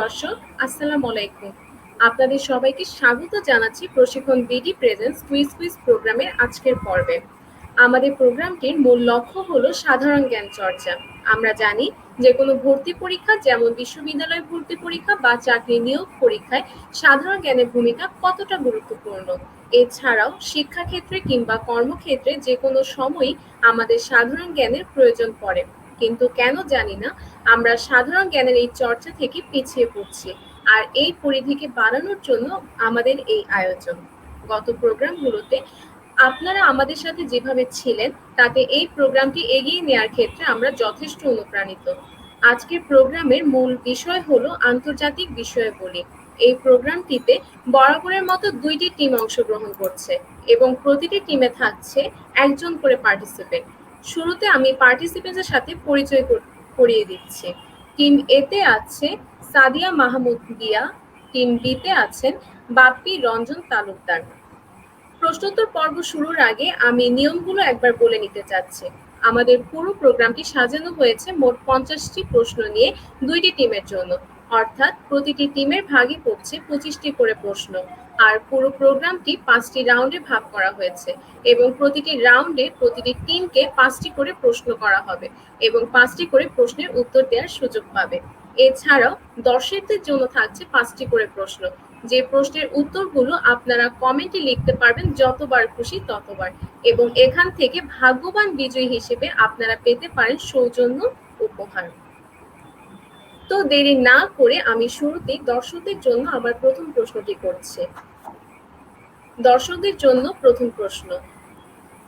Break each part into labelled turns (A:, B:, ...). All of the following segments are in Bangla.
A: দর্শক, আসসালামু আলাইকুম। আপনাদের সবাইকে স্বাগত জানাচ্ছি প্রশিক্ষণ বিডি প্রেজেন্স কুইজ প্রোগ্রামের আজকের পর্বে। আমাদের প্রোগ্রামটির মূল লক্ষ্য হলো সাধারণ জ্ঞান চর্চা। আমরা জানি যে কোনো ভর্তি পরীক্ষা, যেমন বিশ্ববিদ্যালয় ভর্তি পরীক্ষা বা চাকরি নিয়োগ পরীক্ষায় সাধারণ জ্ঞানের ভূমিকা কতটা গুরুত্বপূর্ণ। এছাড়াও শিক্ষাক্ষেত্রে কিংবা কর্মক্ষেত্রে যে কোনো সময়ই আমাদের সাধারণ জ্ঞানের প্রয়োজন পড়ে। কিন্তু কেন জানি না আমরা সাধারণ জ্ঞানের এই চর্চা থেকে পিছিয়ে পড়ছি, আর এই পরিধিকে বাড়ানোর জন্য আমাদের এই আয়োজন। গত প্রোগ্রামগুলোতে আপনারা আমাদের সাথে যেভাবে ছিলেন, তাতে এই প্রোগ্রামটি এগিয়ে নেওয়ার ক্ষেত্রে আমরা যথেষ্ট অনুপ্রাণিত। আজকের প্রোগ্রামের মূল বিষয় হলো আন্তর্জাতিক বিষয়াবলী। এই প্রোগ্রামটিতে বরাবরের মতো 2টি টিম অংশগ্রহণ করছে এবং প্রতিটি টিমে থাকছে একজন করে পার্টিসিপেন্ট। শুরুতে আমি পার্টিসিপেন্টদের সাথে পরিচয় করিয়ে দিচ্ছি। টিম এতে আছে সাদিয়া মাহমুদ দিয়া, টিম বিতে আছেন বাপ্পি রঞ্জন তালুকদার। প্রশ্নোত্তর পর্ব শুরুর আগে আমি নিয়মগুলো একবার বলে নিতে চাচ্ছি। আমাদের পুরো প্রোগ্রামটি সাজানো হয়েছে মোট 50টি প্রশ্ন নিয়ে 2টি টিমের জন্য, অর্থাৎ প্রতিটি টিমের ভাগে পড়ছে 25টি করে প্রশ্ন। আর পুরো প্রোগ্রামটি 5টি রাউন্ডে ভাগ করা হয়েছে এবং প্রতিটি রাউন্ডে প্রতিটি টিমকে 5টি করে প্রশ্ন করা হবে এবং 5টি করে প্রশ্নের উত্তর দেওয়ার সুযোগ পাবে। এছাড়াও দর্শকদের জন্য থাকছে 5টি করে প্রশ্ন, যে প্রশ্নের উত্তরগুলো আপনারা কমেন্টে লিখতে পারবেন যতবার খুশি ততবার, এবং এখান থেকে ভাগ্যবান বিজয়ী হিসেবে আপনারা পেতে পারেন সৌজন্য উপহার। তো দেরি না করে আমি শুরুতেই দর্শকদের জন্য আমার প্রথম প্রশ্নটি করছি। দর্শকদের জন্য প্রথম প্রশ্ন,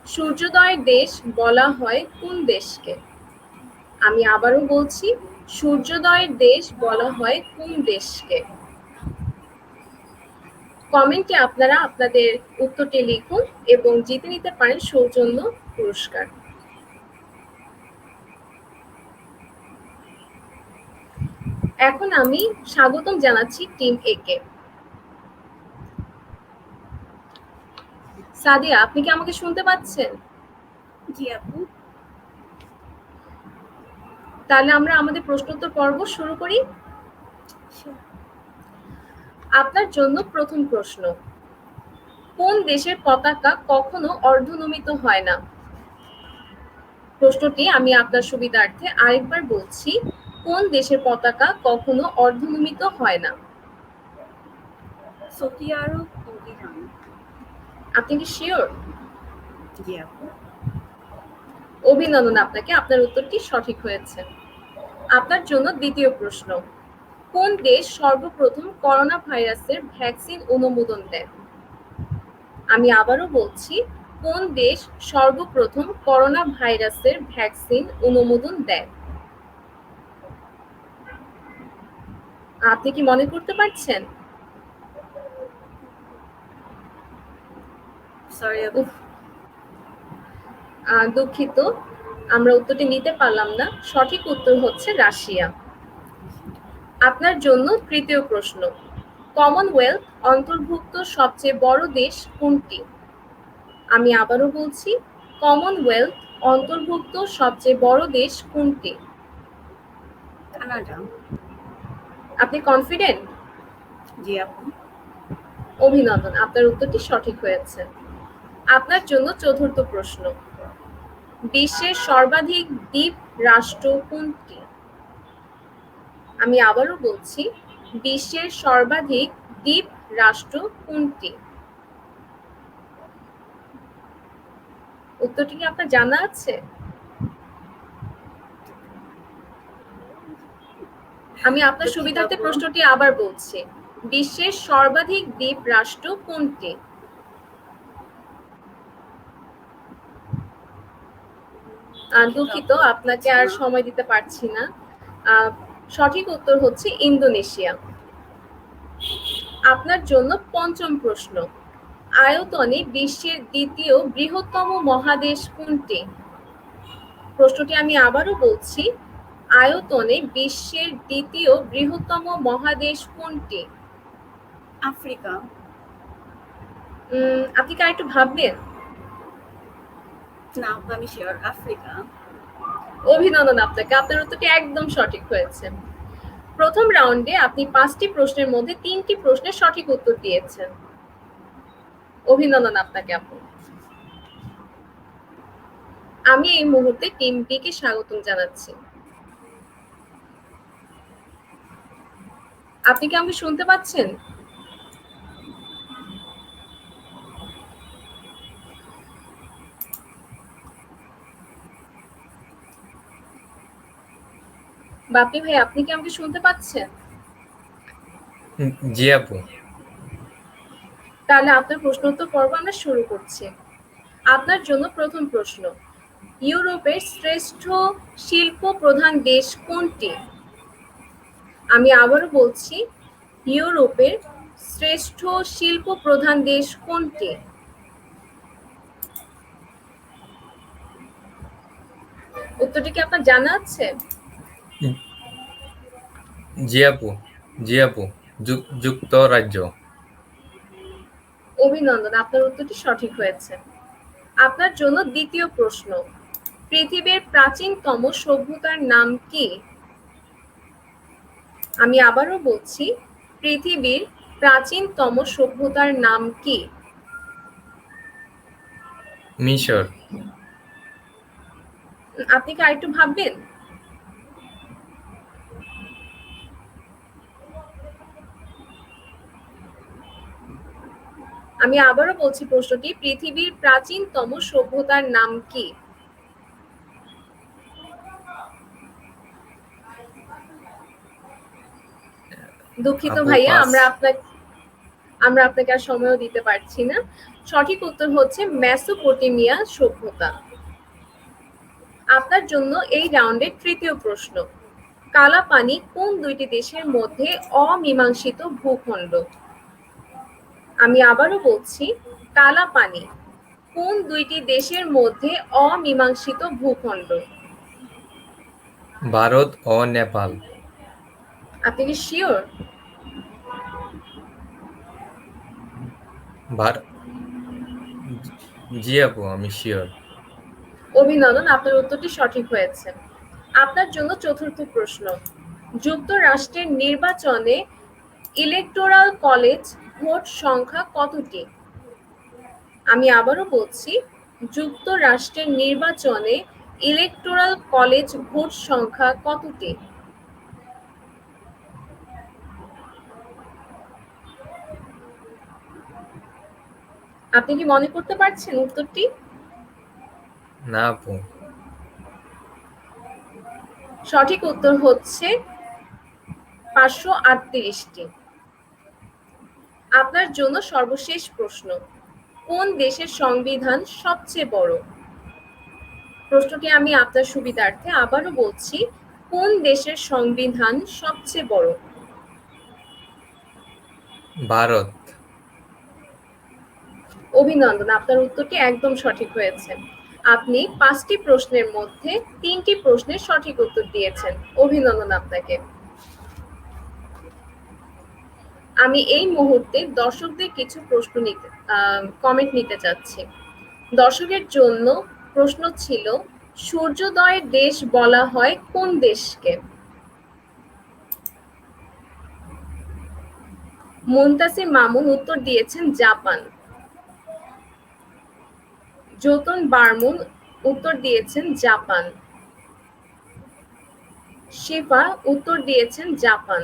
A: সূর্যোদয়ের দেশ বলা হয় কোন দেশকে? আমি আবারও বলছি, সূর্যোদয়ের দেশ বলা হয় কোন দেশকে? কমেন্টে আপনারা আপনাদের উত্তরটি লিখুন এবং জিতে নিতে পারেন সৌজন্য পুরস্কার। এখন আমি স্বাগতম জানাচ্ছি টিম এ কে। সাদিয়া, আপনি কি আমাকে শুনতে পাচ্ছেন?
B: জি আপু।
A: তাহলে আমরা আমাদের প্রশ্নোত্তর পর্ব শুরু করি। আপনার জন্য প্রথম প্রশ্ন, কোন দেশের পতাকা কখনো অর্ধনমিত হয় না? প্রশ্নটি আমি আপনার সুবিধার্থে আরেকবার বলছি, কোন দেশের পতাকা কখনো অর্ধনমিত হয় না?
B: সৌদি আরব ও ইরান।
A: আপনি কি শিওর?
B: জি আপু।
A: অভিনন্দন আপনাকে, আপনার উত্তরটি সঠিক হয়েছে। আপনার জন্য দ্বিতীয় প্রশ্ন, কোন দেশ সর্বপ্রথম করোনা ভাইরাসের ভ্যাকসিন অনুমোদন দেয়? আমি আবারও বলছি, কোন দেশ সর্বপ্রথম করোনা ভাইরাসের ভ্যাকসিন অনুমোদন দেয়? আপনি কি মনে করতে পারছেন?
B: সরি আপু।
A: দুঃখিত, আমরা উত্তরটি নিতে পারলাম না। সঠিক উত্তর হচ্ছে রাশিয়া। আপনার জন্য তৃতীয় প্রশ্ন, কমনওয়েলথ অন্তর্ভুক্ত সবচেয়ে বড় দেশ কোনটি? আমি আবারও বলছি, কমনওয়েলথ অন্তর্ভুক্ত সবচেয়ে বড় দেশ কোনটি?
B: কানাডা।
A: আপনি কনফিডেন্ট?
B: জি আপু।
A: অভিনন্দন, আপনার উত্তরটি সঠিক হয়েছে। আপনার জন্য চতুর্থ প্রশ্ন, বিশ্বের সর্বাধিক দ্বীপ রাষ্ট্র কোনটি? আমি আবারও বলছি, বিশ্বের সর্বাধিক দ্বীপ রাষ্ট্র কোনটি? উত্তরটি কি আপনার জানা আছে? আমি আপনার সুবিধার্থে প্রশ্নটি আবার বলছি, বিশ্বের সর্বাধিক দ্বীপ রাষ্ট্র কোনটি? দুঃখিত, আপনাকে আর সময় দিতে পারছি না। সঠিক উত্তর হচ্ছে ইন্দোনেশিয়া। আপনার জন্য পঞ্চম প্রশ্ন, আয়তনে বিশ্বের দ্বিতীয় বৃহত্তম মহাদেশ কোনটি? প্রশ্নটি আমি আবারও বলছি, আয়তনে বিশ্বের দ্বিতীয় বৃহত্তম মহাদেশ কোনটি?
B: আফ্রিকা।
A: আপনি কি একটু ভাববেন?
B: না আমি শিওর, আফ্রিকা।
A: অভিনন্দন আপনাকে, আপনার উত্তরটি একদম সঠিক হয়েছে। প্রথম রাউন্ডে আপনি 5টি প্রশ্নের মধ্যে 3টি প্রশ্নের সঠিক উত্তর দিয়েছেন। অভিনন্দন আপনাকে আপু। আমি এই মুহূর্তে টিম বি কে স্বাগতম জানাচ্ছি। আপনি কি আমাকে শুনতে পাচ্ছেন? বাপি ভাই, আপনি কি আমাকে শুনতে পাচ্ছেন?
C: জি আপু।
A: তাহলে আপনার প্রশ্নোত্তর পর্ব আমরা শুরু করছি। আপনার জন্য প্রথম প্রশ্ন, ইউরোপের শ্রেষ্ঠ শিল্প প্রধান দেশ কোনটি? আমি আবারও বলছি, ইউরোপের শ্রেষ্ঠ শিল্প প্রধান দেশ কোনটি? উত্তরটি কি আপনার জানা আছে?
C: জি আপু। যুক্তরাজ্য।
A: অভিনন্দন, আপনার উত্তরটি সঠিক হয়েছে। আপনার জন্য দ্বিতীয় প্রশ্ন, পৃথিবীর প্রাচীনতম সভ্যতার নাম কি? আমি আবারও বলছি, পৃথিবীর প্রাচীনতম সভ্যতার নাম কি?
C: মিশর।
A: আপনি কি আরেকটু ভাববেন? আমি আবারও বলছি প্রশ্নটি, পৃথিবীর প্রাচীনতম সভ্যতার নাম কি? দুঃখিত
C: আপু
A: ভাইয়া,
C: পাস।
A: আমরা আপনাকে আর সময়ও দিতে পারছি না। সঠিক উত্তর হচ্ছে মেসোপটেমিয়া সভ্যতা। আপনার জন্য এই রাউন্ডের তৃতীয় প্রশ্ন, কালাপানি কোন দুইটি দেশের মধ্যে অমীমাংসিত ভূখণ্ড? আমি আবারও বলছি, কালাপানি কোন দুইটি দেশের মধ্যে অমীমাংসিত ভূখণ্ড?
C: ভারত ও নেপাল।
A: আপনি কি শিওর?
C: জি আপু, আমি শিওর।
A: অভিনন্দন, আপনার উত্তরটি সঠিক হয়েছে। আপনার জন্য চতুর্থ প্রশ্ন, যুক্তরাষ্ট্রের নির্বাচনে ইলেকটোরাল কলেজ ভোট সংখ্যা কতটি? আমি আবারও বলছি, যুক্তরাষ্ট্রের নির্বাচনে ইলেকটোরাল কলেজ ভোট সংখ্যা কতটি? আপনি কি মনে করতে পারছেন উত্তরটি?
C: না আপু।
A: সঠিক উত্তর হচ্ছে 538টি। আপনার জন্য সর্বশেষ প্রশ্ন, কোন দেশের সংবিধান সবচেয়ে বড়? প্রশ্নটি আমি আপনার সুবিধার্থে আবারও বলছি, কোন দেশের সংবিধান সবচেয়ে বড়?
C: ভারত।
A: অভিনন্দন, আপনার উত্তরটি একদম সঠিক হয়েছে। আপনি 5টি প্রশ্নের মধ্যে 3টি প্রশ্নের সঠিক উত্তর দিয়েছেন। অভিনন্দন আপনাকে। আমি এই মুহূর্তে দর্শকদের কিছু কমেন্ট নিতে চাচ্ছি। দর্শকের জন্য প্রশ্ন ছিল, সূর্যোদয়ের দেশ বলা হয় কোন দেশকে? মুনতাসির মামুন উত্তর দিয়েছেন জাপান। যতন বার্মুন উত্তর দিয়েছেন জাপান। শিফা উত্তর দিয়েছেন জাপান।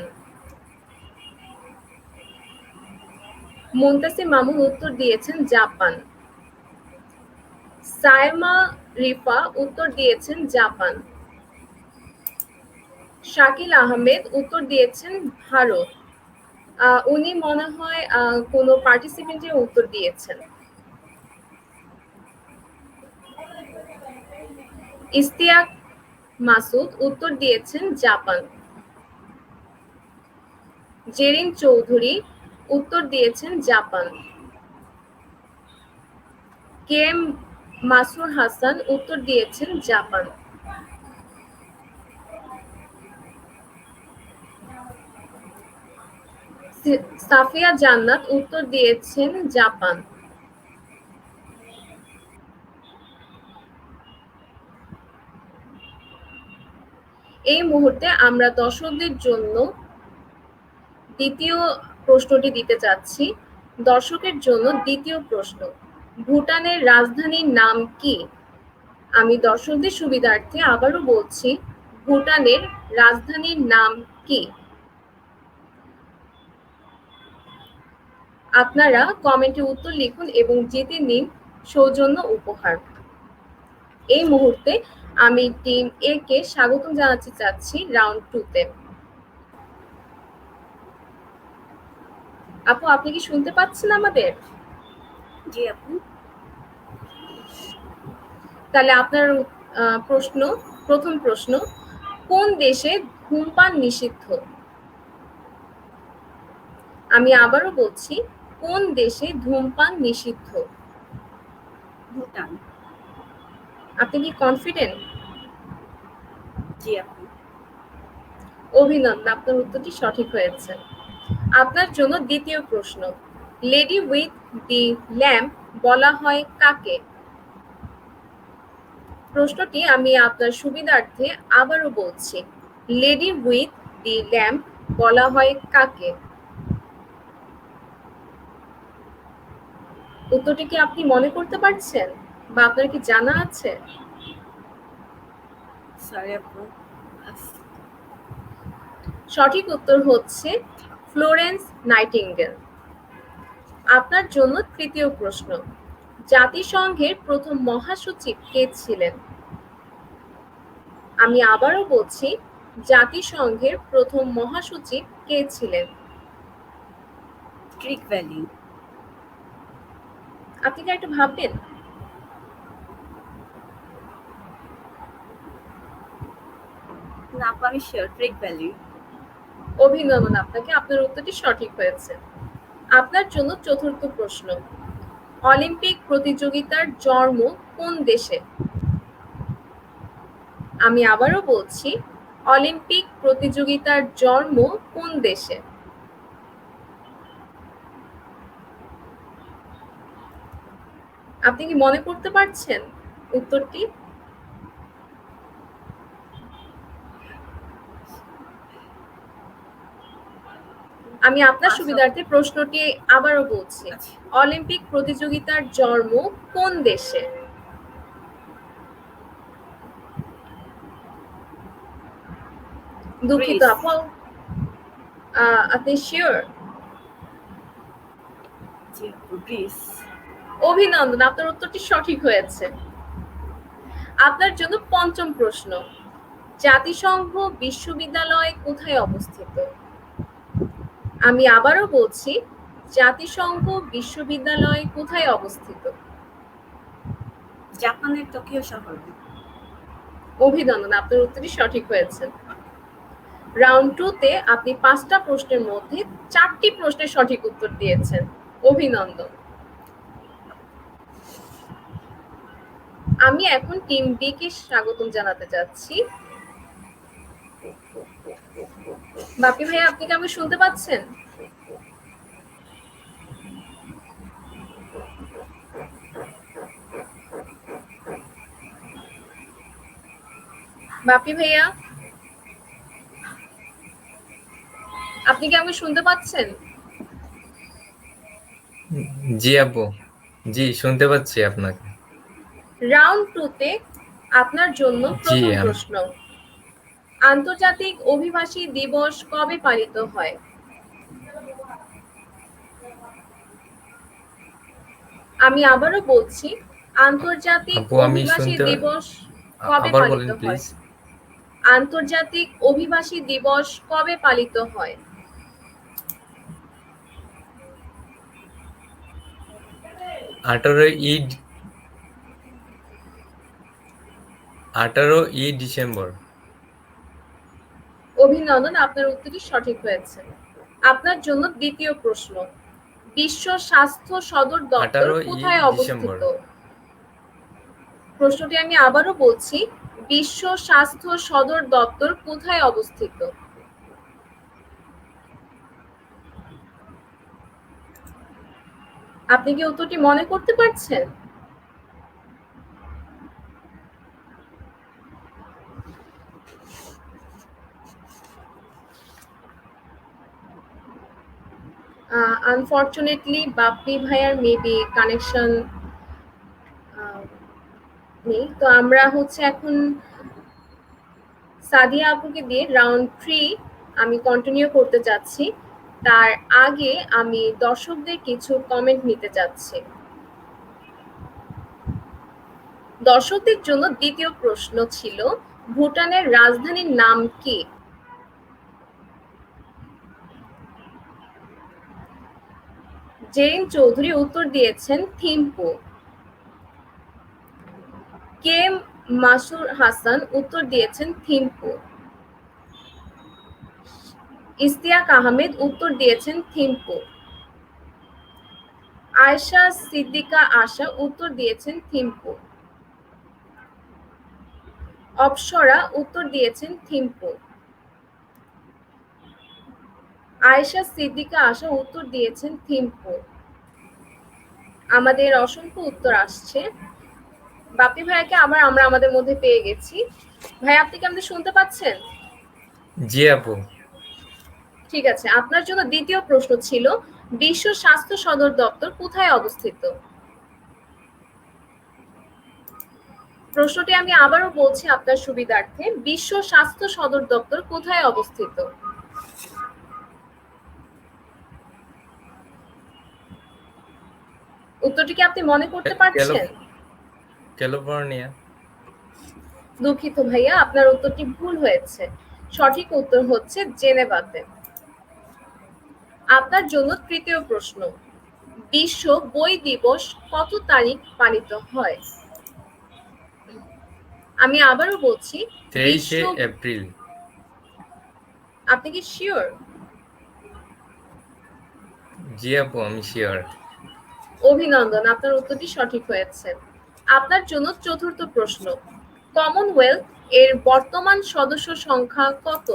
A: মুনতাসির মামুন উত্তর দিয়েছেন জাপান। সায়মা রিফা উত্তর দিয়েছেন জাপান। শাকিল আহমেদ উত্তর দিয়েছেন ভারত। উনি মনে হয় কোনো পার্টিসিপেন্টের উত্তর দিয়েছেন। ইস্তিয়াক মাসুদ উত্তর দিয়েছেন জাপান। জেরিন চৌধুরী উত্তর দিয়েছেন Japan. K M Masrur Hasan উত্তর দিয়েছেন জাপান। সাফিয়া জান্নাত উত্তর দিয়েছেন জাপান। এই মুহূর্তে আমরা দর্শকদের জন্য দ্বিতীয় প্রশ্নটি দিতে চাচ্ছি দর্শকের জন্য। দ্বিতীয় প্রশ্ন, ভুটানের রাজধানীর নাম কি? আমি দর্শকদের সুবিধার্থে আবারও বলছি, ভুটানের রাজধানীর নাম কি? আপনারা কমেন্টে উত্তর লিখুন এবং জিতে নিন সৌজন্য উপহার। এই মুহূর্তে আমি টিম এ কে স্বাগতম জানাতে চাচ্ছি রাউন্ড 2 তে। আপু, আপনি কি শুনতে পাচ্ছেন আমাদের?
B: জি আপু।
A: তাহলে আপনার প্রথম প্রশ্ন, কোন দেশে ধূমপান নিষিদ্ধ? আমি আবারও বলছি, কোন দেশে ধূমপান নিষিদ্ধ?
B: ভুটান।
A: আপনি কি কনফিডেন্ট?
B: জি আপু।
A: অভিনন্দন, আপনার উত্তরটি সঠিক হয়েছে। আপনার জন্য দ্বিতীয় প্রশ্ন, লেডি উইথ দি ল্যাম্প বলা হয় কাকে? প্রশ্নটি আমি আপনার সুবিধার্থে আবারও বলছি, লেডি উইথ দি ল্যাম্প বলা হয় কাকে? উত্তরটি কি আপনি মনে করতে পারছেন বা আপনার কি জানা আছে?
B: সরি আপু।
A: সঠিক উত্তর হচ্ছে ফ্লোরেন্স নাইটিঙ্গেল। আপনার জন্য তৃতীয় প্রশ্ন, জাতিসংঘের প্রথম মহাসচিব কে ছিলেন? আমি আবারও বলছি, জাতিসংঘের প্রথম মহাসচিব কে ছিলেন?
B: ক্রিক ভ্যালি।
A: আপনি কি একটু ভাববেন?
B: না আপু, আমি শিওর ক্রিক ভ্যালি।
A: অভিনন্দন আপনাকে, আপনার উত্তরটি সঠিক হয়েছে। আপনার জন্য চতুর্থ প্রশ্ন, অলিম্পিক প্রতিযোগিতার জন্ম কোন দেশে? আমি আবারও বলছি, অলিম্পিক প্রতিযোগিতার জন্ম কোন দেশে? আপনি কি মনে করতে পারছেন উত্তরটি? আমি আপনার সুবিধার্থে প্রশ্নটি আবারও বলছি,
B: আচ্ছা।
A: অলিম্পিক প্রতিযোগিতার জন্ম কোন দেশে? দুঃখিত
B: গ্রিস।
A: আপু, আপনি শিওর?
B: জি আপু, গ্রিস।
A: অভিনন্দন, আপনার উত্তরটি সঠিক হয়েছে। আপনার জন্য পঞ্চম প্রশ্ন, জাতিসংঘ বিশ্ববিদ্যালয় কোথায় অবস্থিত? আমি আবারও বলছি, জাতিসংঘ বিশ্ববিদ্যালয় কোথায় অবস্থিত?
B: জাপানের টোকিও শহরে।
A: অভিনন্দন, আপনার উত্তরটি সঠিক হয়েছে। রাউন্ড 2 তে আপনি 5টা প্রশ্নের মধ্যে 4টি প্রশ্নের সঠিক উত্তর দিয়েছেন। অভিনন্দন। আমি এখন টিম বি কে স্বাগতম জানাতে যাচ্ছি। বাপি ভাই, আপনি কি আমাকে শুনতে পাচ্ছেন? বাপি ভাইয়া, আপনি কি আমাকে শুনতে পাচ্ছেন?
C: জি আপু, জি শুনতে পাচ্ছি আপনাকে।
A: রাউন্ড 2 তে আপনার জন্য
C: জি
A: প্রথম প্রশ্ন, আন্তর্জাতিক অভিবাসী দিবস কবে পালিত হয়? আমি আবারও বলছি, আন্তর্জাতিক
C: আপু আমি
A: অভিবাসী
C: শুনতে
A: দিবস কবে
C: আবার
A: পালিত
C: বলেন
A: হয়?
C: প্লিজ।
A: আন্তর্জাতিক অভিবাসী দিবস কবে পালিত হয়?
C: 18ই ডিসেম্বর।
A: অভিনন্দন, আপনার উত্তরটি সঠিক হয়েছে। আপনার জন্য দ্বিতীয় প্রশ্ন, বিশ্ব স্বাস্থ্য সদর দপ্তর
C: 18ই
A: কোথায়
C: ডিসেম্বর।
A: অবস্থিত? প্রশ্নটি আমি আবারও বলছি, বিশ্ব স্বাস্থ্য সদর দপ্তর কোথায় অবস্থিত? আপনি কি উত্তরটি মনে করতে পারছেন? আনফরচুনেটলি বাপ্পি ভাইয়ার মেবি কানেকশন নেই, তো আমরা হচ্ছে এখন সাদিয়া আপুকে দিয়ে রাউন্ড 3 আমি কন্টিনিউ করতে যাচ্ছি। তার আগে আমি দর্শকদের কিছু কমেন্ট নিতে চাচ্ছি। দর্শকদের জন্য দ্বিতীয় প্রশ্ন ছিল, ভুটানের রাজধানীর নাম কি? জেরিন চৌধুরী উত্তর দিয়েছেন থিম্পু। কে মাসুর হাসান উত্তর দিয়েছেন থিম্পু। ইশতিয়াক আহমেদ উত্তর দিয়েছেন থিম্পু। আয়েশা সিদ্দিকা আশা উত্তর দিয়েছেন থিম্পু। অপসরা উত্তর দিয়েছেন থিম্পু। আয়েশা সিদ্দিকা আশা উত্তর দিয়েছেন থিম্পু। আমাদের অসংখ্য উত্তর আসছে। বাপি ভাইয়াকে আবার আমরা আমাদের মধ্যে পেয়ে গেছি। ভাই, আপনি কি আমাদের শুনতে পাচ্ছেন?
C: জি আপু।
A: ঠিক আছে, আপনার জন্য দ্বিতীয় প্রশ্ন ছিল, বিশ্ব স্বাস্থ্য সদর দপ্তর কোথায় অবস্থিত? প্রশ্নটি আমি আবারও বলছি আপনার সুবিধার্থে, বিশ্ব স্বাস্থ্য সদর দপ্তর কোথায় অবস্থিত? উত্তরটি কি আপনি মনে করতে পারছেন?
C: ক্যালিফোর্নিয়া।
A: দুঃখিত ভাইয়া, আপনার উত্তরটি ভুল হয়েছে। সঠিক উত্তর হচ্ছে জেনেভাতে। আপনার জন্য তৃতীয় প্রশ্ন, বিশ্ব বই দিবস কত তারিখ পালিত হয়? আমি আবারও বলছি,
C: 23 এপ্রিল।
A: আপনি কি শিওর?
C: জি আপু, আমি শিওর।
A: অভিনন্দন, আপনার উত্তরটি সঠিক হয়েছে। আপনার জন্য চতুর্থ প্রশ্ন, কমনওয়েলথ এর বর্তমান সদস্য সংখ্যা কত?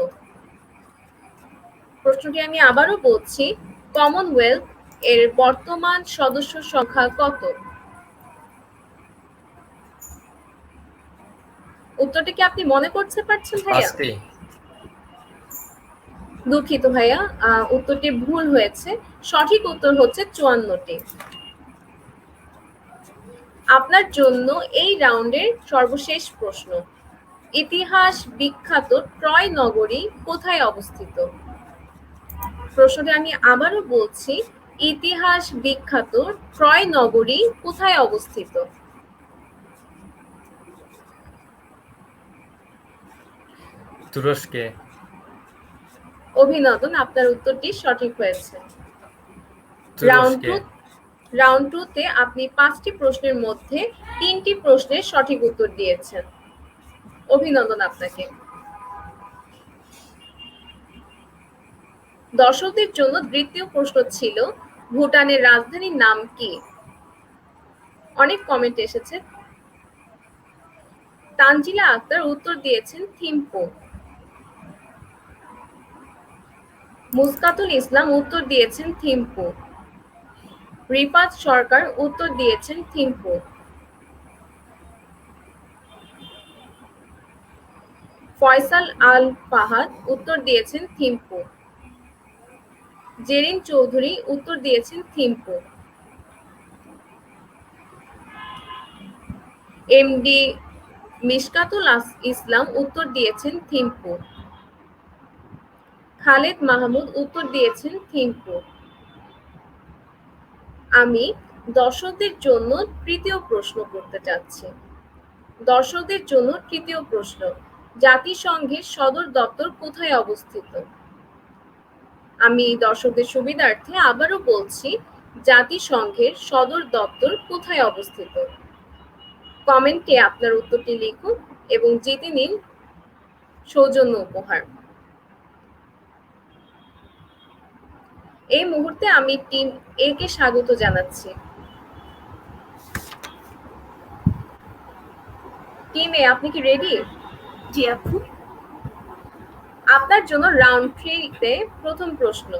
A: প্রশ্নটি আমি আবারও বলছি, কমনওয়েলথ এর বর্তমান সদস্য সংখ্যা কত? উত্তরটি কি আপনি মনে করতে পারছেন ভাইয়া? দুঃখিত ভাইয়া, উত্তরটি ভুল হয়েছে। সঠিক উত্তর হচ্ছে 54টি। আপনার জন্য এই রাউন্ডের সর্বশেষ প্রশ্ন, ইতিহাস বিখ্যাত ট্রয় নগরী কোথায় অবস্থিত? প্রশ্নটি আমি আবারও বলছি, ইতিহাস বিখ্যাত ট্রয় নগরী কোথায় অবস্থিত?
C: তুরস্কে।
A: অভিনন্দন, আপনার উত্তরটি সঠিক হয়েছে।
C: তুরস্কে।
A: রাউন্ড 2-তে আপনি 5টি প্রশ্নের মধ্যে 3টি প্রশ্নের সঠিক উত্তর দিয়েছেন। অভিনন্দন আপনাকে। দর্শকদের জন্য তৃতীয় প্রশ্ন ছিল, ভুটানের রাজধানীর নাম কি? অনেক কমেন্ট এসেছে। তানজিলা আক্তার উত্তর দিয়েছেন থিম্পু। মুসকাতুল ইসলাম উত্তর দিয়েছেন থিম্পু। রিফাত সরকার উত্তর দিয়েছেন থিম্পু। ফয়সাল আল ফাহাদ উত্তর দিয়েছেন থিম্পু। জেরিন চৌধুরী উত্তর দিয়েছেন থিম্পু। এমডি মিশকাতুল ইসলাম উত্তর দিয়েছেন থিম্পু। খালেদ মাহমুদ উত্তর দিয়েছেন থিম্পু। আমি দর্শকদের জন্য তৃতীয় প্রশ্ন করতে চাচ্ছি। দর্শকদের জন্য তৃতীয় প্রশ্ন, জাতিসংঘের সদর দপ্তর কোথায় অবস্থিত? আমি দর্শকদের সুবিধার্থে আবারও বলছি, জাতিসংঘের সদর দপ্তর কোথায় অবস্থিত? কমেন্টে আপনার উত্তরটি লিখুন এবং জিতে নিন সৌজন্য উপহার। এই মুহূর্তে আমি টিম এ কে স্বাগত জানাচ্ছি। টিম এ, আপনি কি রেডি?
B: জি আপু।
A: আপনার জন্য রাউন্ড 3-তে প্রথম প্রশ্ন,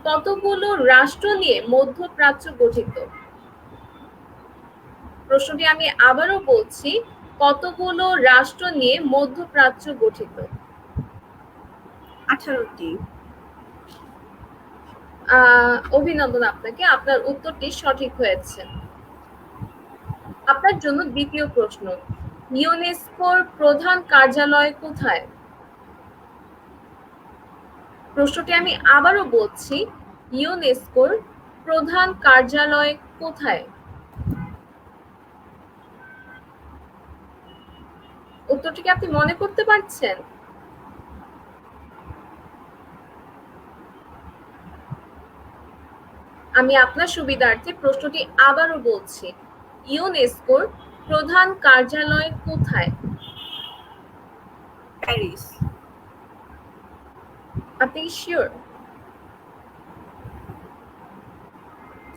A: কতগুলো রাষ্ট্র নিয়ে মধ্যপ্রাচ্য গঠিত? প্রশ্নটি আমি আবারও বলছি, কতগুলো রাষ্ট্র নিয়ে মধ্যপ্রাচ্য গঠিত?
B: 18টি।
A: অভিনন্দন আপনাকে, আপনার উত্তরটি সঠিক হয়েছে। আপনার জন্য দ্বিতীয় প্রশ্ন, ইউনেস্কোর প্রধান কার্যালয় কোথায়? প্রশ্নটি আমি আবারও বলছি, ইউনেস্কোর প্রধান কার্যালয় কোথায়? উত্তরটি কি আপনি মনে করতে পারছেন? আমি আপনার সুবিধার্থে প্রশ্নটি আবারও বলছি, ইউনেস্কোর প্রধান কার্যালয় কোথায়?
B: প্যারিস।
A: আপনি কি শিওর?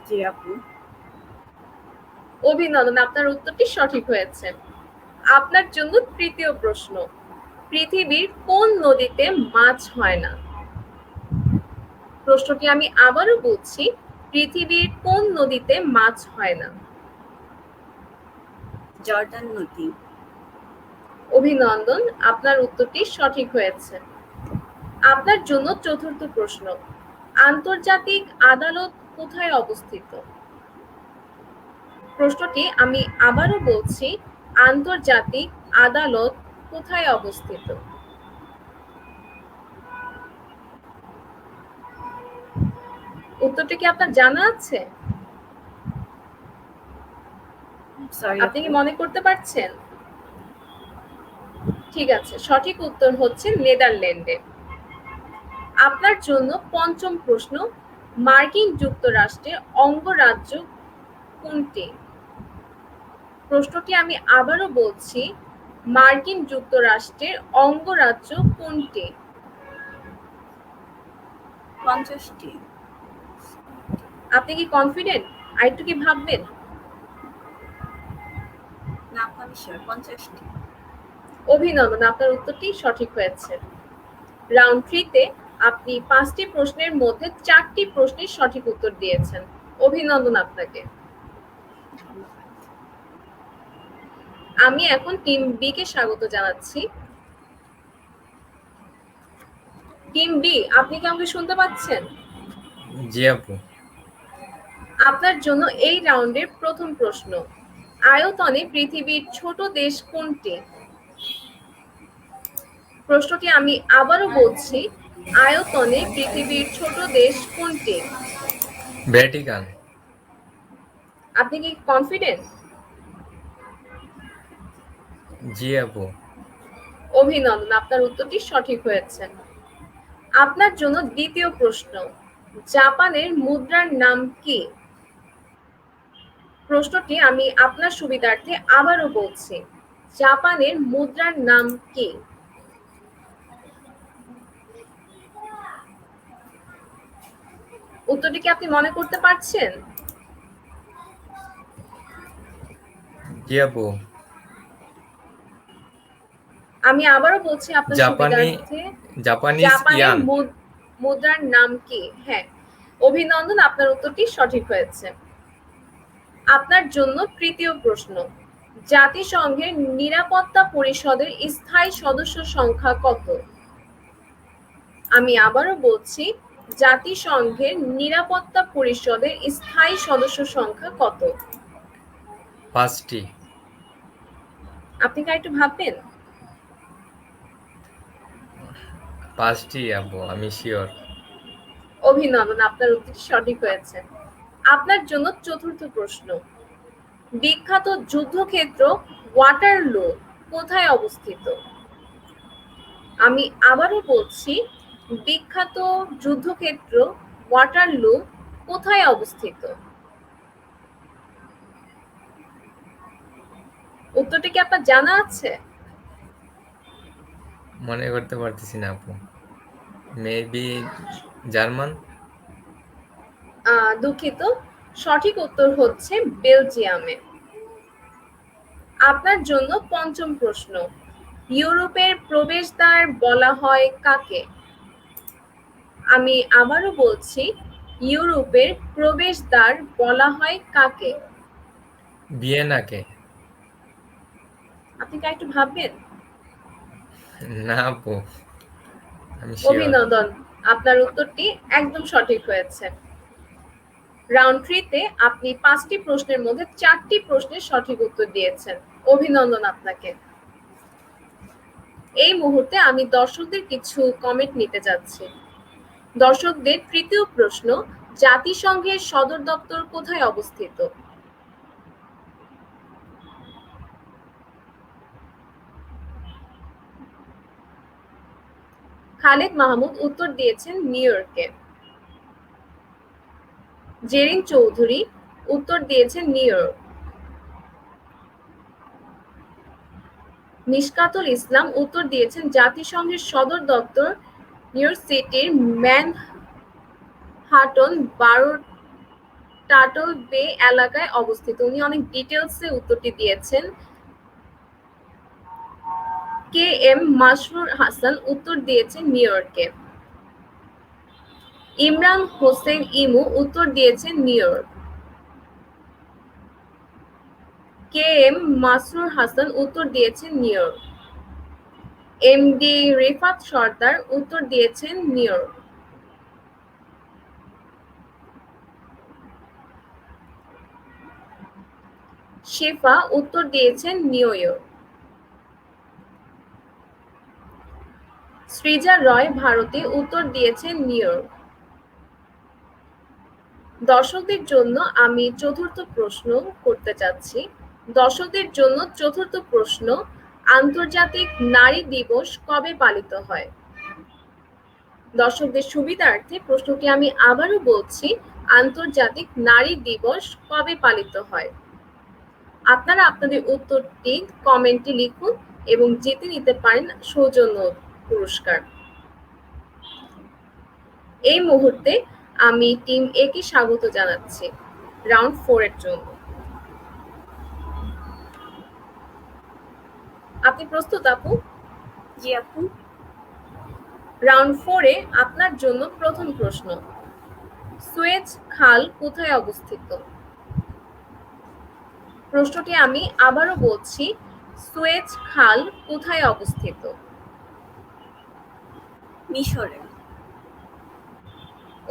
B: জি আপু।
A: অভিনন্দন, আপনার উত্তরটি সঠিক হয়েছে। আপনার জন্য তৃতীয় প্রশ্ন, পৃথিবীর কোন নদীতে মাছ হয় না? প্রশ্নটি আমি আবারও বলছি, পৃথিবীর কোন নদীতে মাছ হয় না?
B: জর্ডান নদী।
A: অভিনন্দন, আপনার উত্তরটি সঠিক হয়েছে। আপনার জন্য চতুর্থ প্রশ্ন, আন্তর্জাতিক আদালত কোথায় অবস্থিত? প্রশ্নটি আমি আবারও বলছি, আন্তর্জাতিক আদালত কোথায় অবস্থিত? উত্তরটি কি আপনার জানা আছে?
B: সরি
A: আপনি কি মনে করতে পারছেন? ঠিক আছে, সঠিক উত্তর হচ্ছে নেদারল্যান্ডে। আপনার জন্য পঞ্চম প্রশ্ন, মার্কিন যুক্তরাষ্ট্রের অঙ্গরাজ্য কোনটি? প্রশ্নটি আমি আবারও বলছি, মার্কিন যুক্তরাষ্ট্রের অঙ্গরাজ্য কোনটি?
B: 50টি।
A: আপনি কি কনফিডেন্ট? আরেকটু কি ভাববেন?
B: না আপু আমি শিওর 50টি।
A: অভিনন্দন, আপনার উত্তরটি সঠিক হয়েছে। রাউন্ড 3-তে আপনি 5টি প্রশ্নের মধ্যে 4টি প্রশ্নের সঠিক উত্তর দিয়েছেন। অভিনন্দন আপনাকে। আমি এখন টিম বি কে স্বাগত জানাচ্ছি। টিম বি, আপনি কি আমাকে শুনতে পাচ্ছেন?
C: জি আপু।
A: আপনার জন্য এই রাউন্ডের প্রথম প্রশ্ন, আয়তনে পৃথিবীর ছোট দেশ কোনটি? প্রশ্নটি আমি আবারও বলছি, আয়তনে পৃথিবীর ছোট দেশ কোনটি?
C: ভ্যাটিকান।
A: আপনি কি কনফিডেন্ট?
C: জি আপু।
A: অভিনন্দন, আপনার উত্তরটি সঠিক হয়েছে। আপনার জন্য দ্বিতীয় প্রশ্ন, জাপানের মুদ্রার নাম কি? প্রশ্নটি আমি আপনার সুবিধার্থে আবারও বলছি, জাপানের মুদ্রার নাম কি? উত্তরটি কি আপনি মনে করতে পারছেন?
C: জি আপু।
A: আমি আবারও বলছি আপনার সুবিধার্থে,
C: জাপানিজ
A: জাপানের
C: ইয়ান।
A: মুদ্রার নাম কি? হ্যাঁ, অভিনন্দন, আপনার উত্তরটি সঠিক হয়েছে। আপনার জন্য তৃতীয় প্রশ্ন, জাতিসংঘের নিরাপত্তা পরিষদের স্থায়ী সদস্য সংখ্যা কত? আমি আবারও বলছি, জাতিসংঘের নিরাপত্তা পরিষদের স্থায়ী সদস্য সংখ্যা কত?
C: 5টি।
A: আপনি কি একটু ভাববেন?
C: 5টি আপু, আমি শিওর।
A: অভিনন্দন, আপনার উত্তর সঠিক হয়েছে। আপনার জন্য চতুর্থ প্রশ্ন, বিখ্যাত যুদ্ধক্ষেত্র ওয়াটারলু কোথায় অবস্থিত? আমি আবারও বলছি, বিখ্যাত যুদ্ধক্ষেত্র ওয়াটারলু কোথায় অবস্থিত? উত্তরটি কি আপনার জানা আছে?
C: মনে করতে পারতেছি না আপু। Maybe German.
A: দুঃখিত, সঠিক উত্তর হচ্ছে বেলজিয়ামে। আপনার জন্য পঞ্চম প্রশ্ন, ইউরোপের প্রবেশদ্বার বলা হয় কাকে? আমি আবারও বলছি, ইউরোপের প্রবেশদ্বার বলা হয় কাকে?
C: ভিয়েনাকে।
A: আপনি কি একটু ভাববেন?
C: না আপু, আমি শিওর।
A: অভিনন্দন, আপনার উত্তরটি একদম সঠিক হয়েছে। রাউন্ড 3 তে আপনি 5টি প্রশ্নের মধ্যে 4টি প্রশ্নের সঠিক উত্তর দিয়েছেন। অভিনন্দন আপনাকে। এই মুহূর্তে আমি দর্শকদের কিছু কমেন্ট নিতে যাচ্ছি। দর্শকদের তৃতীয় প্রশ্ন, জাতিসংঘের সদর দপ্তর কোথায় অবস্থিত? খালেদ মাহমুদ উত্তর দিয়েছেন নিউ ইয়র্কে। জেরিন চৌধুরী উত্তর দিয়েছেন নিউ ইয়র্ক। মিশকাতুল ইসলাম উত্তর দিয়েছেন জাতিসংঘের সদর দপ্তর নিউ ইয়র্ক সিটির ম্যানহাটন 12 টার্টল বে এলাকায় অবস্থিত। উনি অনেক ডিটেলসে উত্তরটি দিয়েছেন। কে এম মাসরুর হাসান উত্তর দিয়েছেন নিউ ইয়র্কে। ইমরান হোসেন ইমু উত্তর দিয়েছেন New York. K M Masrur Hasan উত্তর দিয়েছেন New York. MD Rifat Sardar উত্তর দিয়েছেন নিউ ইয়র্ক। শিফা উত্তর দিয়েছেন নিউ ইয়র্ক। সৃজা রয় ভারতী উত্তর দিয়েছেন নিউ ইয়র্ক। দর্শকদের জন্য আমি চতুর্থ প্রশ্ন করতে চাচ্ছি। দর্শকদের জন্য চতুর্থ প্রশ্ন, আন্তর্জাতিক নারী দিবস কবে পালিত হয়? দর্শকদের সুবিধার্থে প্রশ্নটি আমি আবারও বলছি, আন্তর্জাতিক নারী দিবস কবে পালিত হয়? আপনারা আপনাদের উত্তরটি কমেন্টে লিখুন এবং জিতে নিতে পারেন সৌজন্য পুরস্কার। এই মুহূর্তে আমি টিম এ কে স্বাগত জানাচ্ছি রাউন্ড 4 এর জন্য। আপনি প্রস্তুত আপু?
B: জি আপু।
A: রাউন্ড 4 এ আপনার জন্য প্রথম প্রশ্ন, সুয়েজ খাল কোথায় অবস্থিত? প্রশ্নটি আমি আবারও বলছি, সুয়েজ খাল কোথায় অবস্থিত?
B: মিশরে।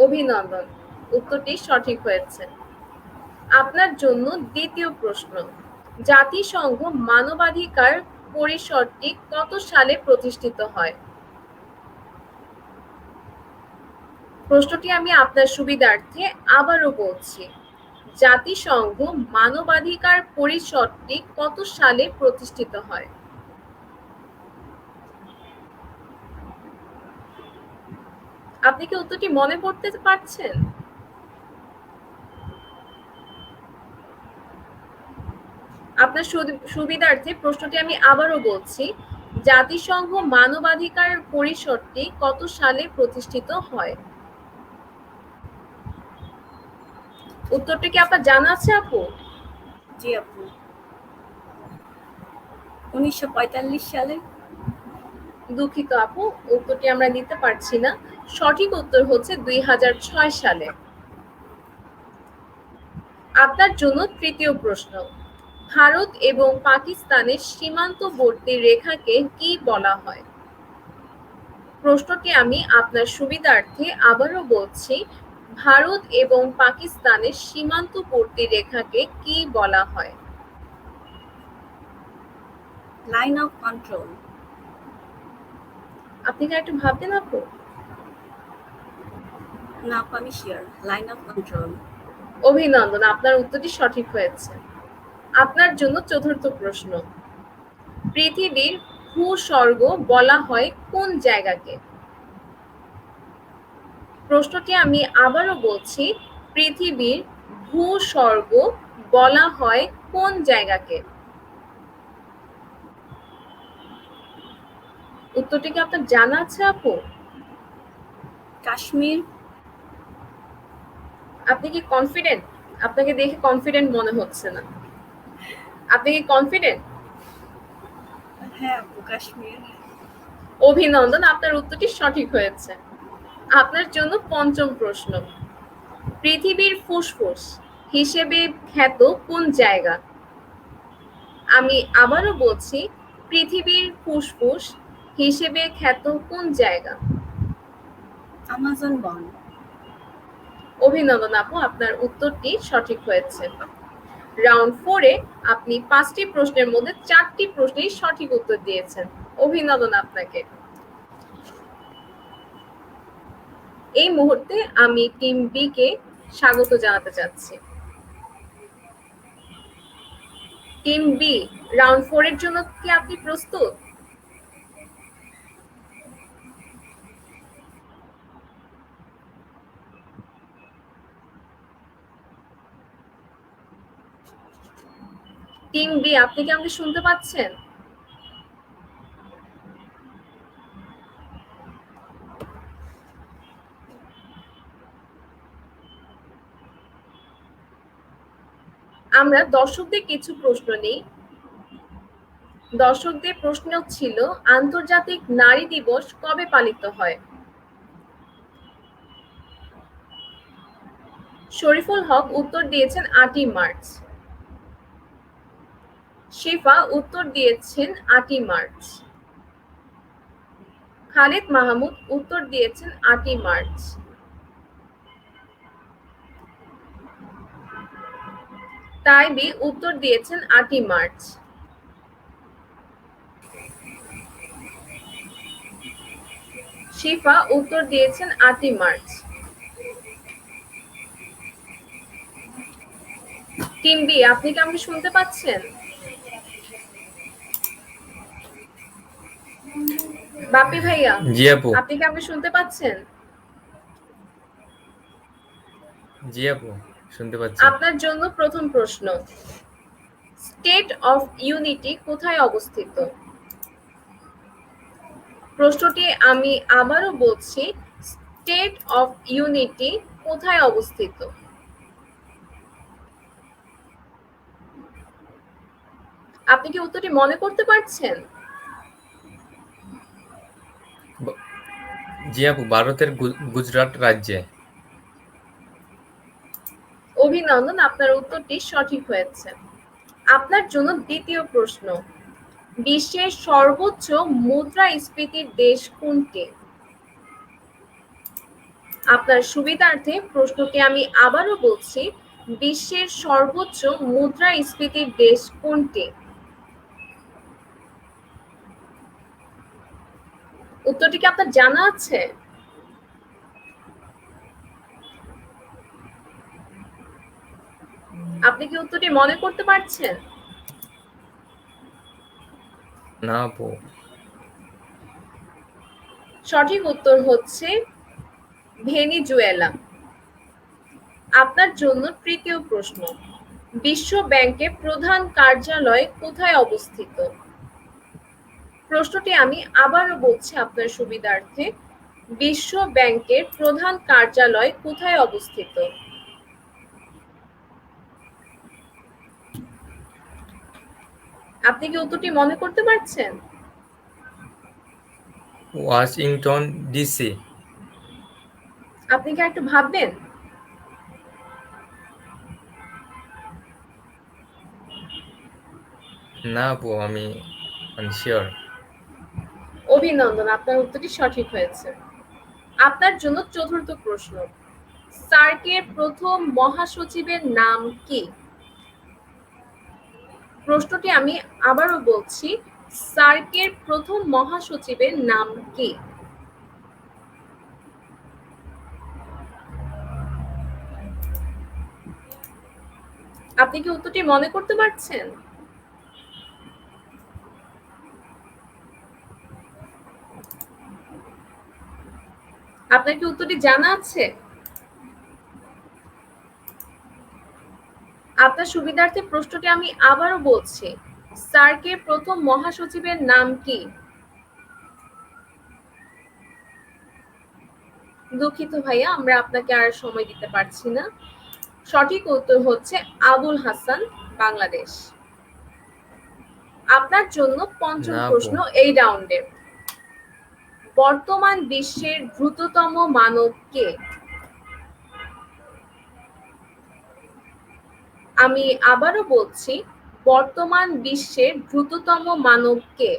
A: অভিনন্দন, উত্তরটি সঠিক হয়েছে। আপনার জন্য দ্বিতীয় প্রশ্ন, জাতিসংঘ মানবাধিকার পরিষদটি কত সালে প্রতিষ্ঠিত হয়? প্রশ্নটি আমি আপনার সুবিধার্থে আবারও বলছি, জাতিসংঘ মানবাধিকার পরিষদটি কত সালে প্রতিষ্ঠিত হয়? আপনি কি উত্তরটি মনে করতে পারছেন? আপনার সুবিধার্থে প্রশ্নটি আমি আবারও বলছি, জাতিসংঘ মানবাধিকার পরিষদটি কত সালে প্রতিষ্ঠিত হয়? উত্তরটি কি আপনার জানা আছে আপু?
B: জি আপু। 1945 সালে।
A: দুঃখিত আপু, উত্তরটি আমরা দিতে পারছি না। সঠিক উত্তর হচ্ছে 2006 সালে। আপনার জন্য তৃতীয় প্রশ্ন, ভারত এবং পাকিস্তানের সীমান্তবর্তী রেখাকে কি বলা হয়? প্রশ্নটি আমি আপনার সুবিধার্থে আবারও বলছি, ভারত এবং পাকিস্তানের সীমান্তবর্তী রেখাকে কি বলা হয়?
B: Line of control.
A: আপনি কি একটু ভাবতেন আপু?
B: না আপু, আমি শিওর, লাইন অফ কন্ট্রোল।
A: অভিনন্দন, আপনার উত্তরটি সঠিক হয়েছে। আপনার জন্য চতুর্থ প্রশ্ন, পৃথিবীর ভূস্বর্গ বলা হয় কোন জায়গাকে? প্রশ্নটি আমি আবারও বলছি, পৃথিবীর ভূস্বর্গ বলা হয় কোন জায়গাকে? উত্তরটি কি আপনার জানা আছে আপু?
B: কাশ্মীর।
A: আপনি কি কনফিডেন্ট? আপনাকে দেখে কনফিডেন্ট মনে হচ্ছে না। আপনি কি কনফিডেন্ট?
B: হ্যাঁ আপু, কাশ্মীর।
A: অভিনন্দন, আপনার উত্তরটি সঠিক হয়েছে। আপনার জন্য পঞ্চম প্রশ্ন, পৃথিবীর ফুসফুস হিসেবে খ্যাত কোন জায়গা? আমি আবারও বলছি, পৃথিবীর ফুসফুস হিসেবে খ্যাত কোন জায়গা?
B: আমাজন বন।
A: অভিনন্দন আপু, আপনার উত্তরটি সঠিক হয়েছে। রাউন্ড 4-এ আপনি 5টি প্রশ্নের মধ্যে 4টি প্রশ্নেই সঠিক উত্তর দিয়েছেন। অভিনন্দন আপনাকে। এই মুহূর্তে আমি টিম বি কে স্বাগত জানাতে চাচ্ছি। টিম বি, রাউন্ড 4-এর জন্য কি আপনি প্রস্তুত? টিম বি, আপনি কি আমাকে শুনতে পাচ্ছেন? আমরা দর্শকদের কিছু প্রশ্ন নিই। দর্শকদের প্রশ্ন ছিল, আন্তর্জাতিক নারী দিবস কবে পালিত হয়? শরীফুল হক উত্তর দিয়েছেন 8ই মার্চ। শিফা উত্তর দিয়েছেন 8ই মার্চ। খালেদ মাহমুদ উত্তর দিয়েছেন 8ই মার্চ। তাইবি উত্তর দিয়েছেন 8ই মার্চ। শিফা উত্তর দিয়েছেন 8ই মার্চ। টিম বি, আপনি কি আমাকে শুনতে পাচ্ছেন? বাপি ভাইয়া,
C: জি আপু।
A: আপনি কি আমাকে শুনতে পাচ্ছেন?
C: জি আপু, শুনতে পাচ্ছি।
A: আপনার জন্য প্রথম প্রশ্ন, স্টেট অফ ইউনিটি কোথায় অবস্থিত? প্রশ্নটি আমি আবারও বলছি, স্টেট অফ ইউনিটি কোথায় অবস্থিত? আপনি কি উত্তরটি মনে করতে পারছেন?
C: জি আপু, ভারতের গুজরাট রাজ্যে।
A: অভিনন্দন, আপনার উত্তরটি সঠিক হয়েছে। আপনার জন্য দ্বিতীয় প্রশ্ন, বিশ্বের সর্বোচ্চ মুদ্রাস্ফীতির দেশ কোনটি? আপনার সুবিধার্থে প্রশ্নটি আমি আবারও বলছি, বিশ্বের সর্বোচ্চ মুদ্রাস্ফীতির দেশ কোনটি? উত্তরটি কি আপনার জানা আছে? আপনি কি উত্তরটি মনে করতে পারছেন?
C: না আপু।
A: সঠিক উত্তর হচ্ছে ভেনিজুয়েলা। আপনার জন্য তৃতীয় প্রশ্ন, বিশ্ব ব্যাংকের প্রধান কার্যালয় কোথায় অবস্থিত? প্রশ্নটি আমি আবারও বলছি আপনার সুবিধার্থে, বিশ্ব ব্যাংকের প্রধান কার্যালয় কোথায় অবস্থিত? আপনি কি উত্তরটি মনে করতে পারছেন?
C: Washington DC.
A: আপনি কি একটু ভাববেন?
C: না আপু, আমি আনশিওর।
A: অভিনন্দন, আপনার উত্তরটি সঠিক হয়েছে। আপনার জন্য চতুর্থ প্রশ্ন, সার্কের প্রথম মহাসচিবের নাম কি? প্রশ্নটি আমি আবারও বলছি, সার্কের প্রথম মহাসচিবের নাম কি? আপনি কি উত্তরটি মনে করতে পারছেন? আপনার কি উত্তরটি জানা আছে? আপনার সুবিধার্থে প্রশ্নটি আমি আবারও বলছি, সার্কের প্রথম মহাসচিবের নাম কি? দুঃখিত ভাইয়া, আমরা আপনাকে আর সময় দিতে পারছি না। সঠিক উত্তর হচ্ছে আবুল হাসান, বাংলাদেশ। আপনার জন্য পঞ্চম
C: না আপু।
A: প্রশ্ন এই রাউন্ডে, বর্তমান বিশ্বের দ্রুততম মানব কে? আমি আবারও বলছি, বর্তমান বিশ্বের দ্রুততম মানব কে?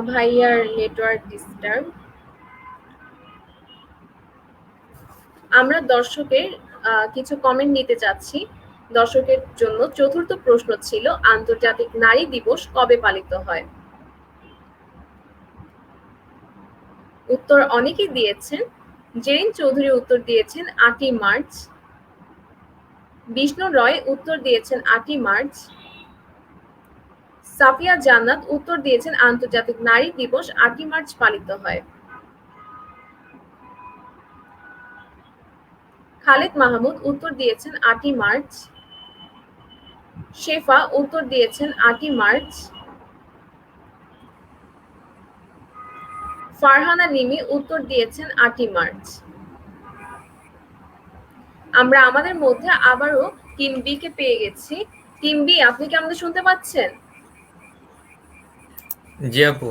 A: ভাইয়ার নেটওয়ার্ক ডিস্টার্ব। আমরা দর্শকের কিছু কমেন্ট নিতে চাচ্ছি। দর্শকের জন্য চতুর্থ প্রশ্ন ছিল, আন্তর্জাতিক নারী দিবস কবে পালিত হয়? উত্তর অনেকেই দিয়েছেন। জেরিন চৌধুরী উত্তর দিয়েছেন ৮ই মার্চ। বিষ্ণু রয় উত্তর দিয়েছেন ৮ই মার্চ। সাফিয়া জান্নাত উত্তর দিয়েছেন আন্তর্জাতিক নারী দিবস ৮ই মার্চ পালিত হয়। খালেদ মাহমুদ উত্তর দিয়েছেন ৮ই মার্চ। শেফা উত্তর দিয়েছেন ৮ই মার্চ। ফারহানা নিমি উত্তর দিয়েছেন ৮ই মার্চ। আমরা আমাদের মধ্যে আবারও টিম বি কে পেয়ে গেছি। টিম বি, আপনি কি আমাদের শুনতে পাচ্ছেন?
C: জি আপু।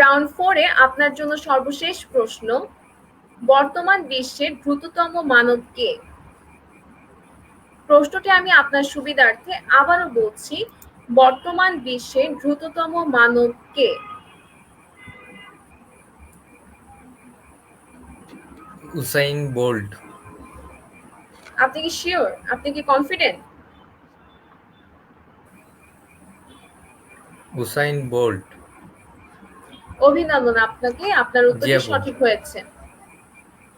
A: রাউন্ড 4 এ আপনার জন্য সর্বশেষ প্রশ্ন, বর্তমান বিশ্বের দ্রুততম মানব কে? প্রশ্নটি আমি আপনার সুবিধার্থে আবারও বলছি, বর্তমান বিশ্বের দ্রুততম মানব কে?
C: Usain bolt.
A: আপনি কি শিওর? আপনি কি কনফিডেন্ট?
C: Usain bolt.
A: অভিনন্দন আপনাকে, আপনার
C: জি
A: উত্তরটি
C: আপু।
A: সঠিক হয়েছে।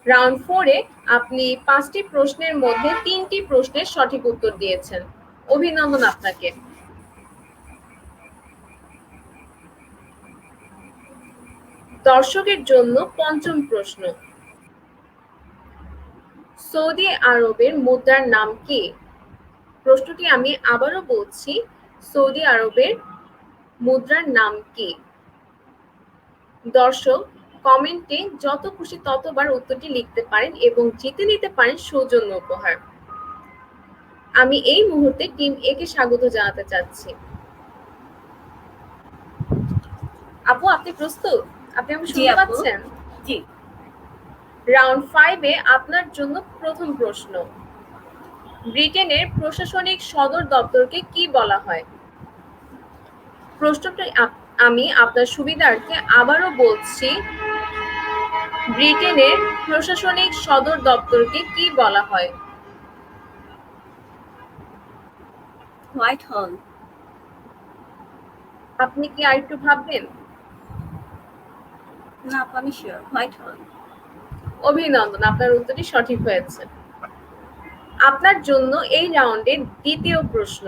A: রাউন্ড 4 এ আপনি 5টি প্রশ্নের মধ্যে 3টি প্রশ্নের সঠিক উত্তর দিয়েছেন। অভিনন্দন আপনাকে। দর্শকের জন্য পঞ্চম প্রশ্ন, সৌদি আরবের মুদ্রার নাম কি? প্রশ্নটি আমি আবারও বলছি, সৌদি আরবের মুদ্রার নাম কি? দর্শক কমেন্টে যত খুশি ততবার উত্তরটি লিখতে পারেন এবং জিতে নিতে পারেন সৌজন্য উপহার। আমি এই মুহূর্তে টিম এ কে স্বাগত জানাতে চাচ্ছি। আপু, আপনি প্রস্তুত? আপনি আমাকে
B: জি
A: শুনতে
B: আপু।
A: পাচ্ছেন?
B: জি।
A: রাউন্ড 5 এ আপনার জন্য প্রথম প্রশ্ন, ব্রিটেনের প্রশাসনিক সদর দপ্তরকে কি বলা হয়? প্রশ্নটি আমি আপনার সুবিধার্থে আবারও বলছি, ব্রিটেনের প্রশাসনিক সদর দপ্তরকে কি বলা হয়?
B: হোয়াইট হল।
A: আপনি কি আরেকটু ভাববেন?
B: না আপু, আমি শিওর, হোয়াইট হল।
A: অভিনন্দন, আপনার উত্তরটি সঠিক হয়েছে। আপনার জন্য এই রাউন্ডের দ্বিতীয় প্রশ্ন,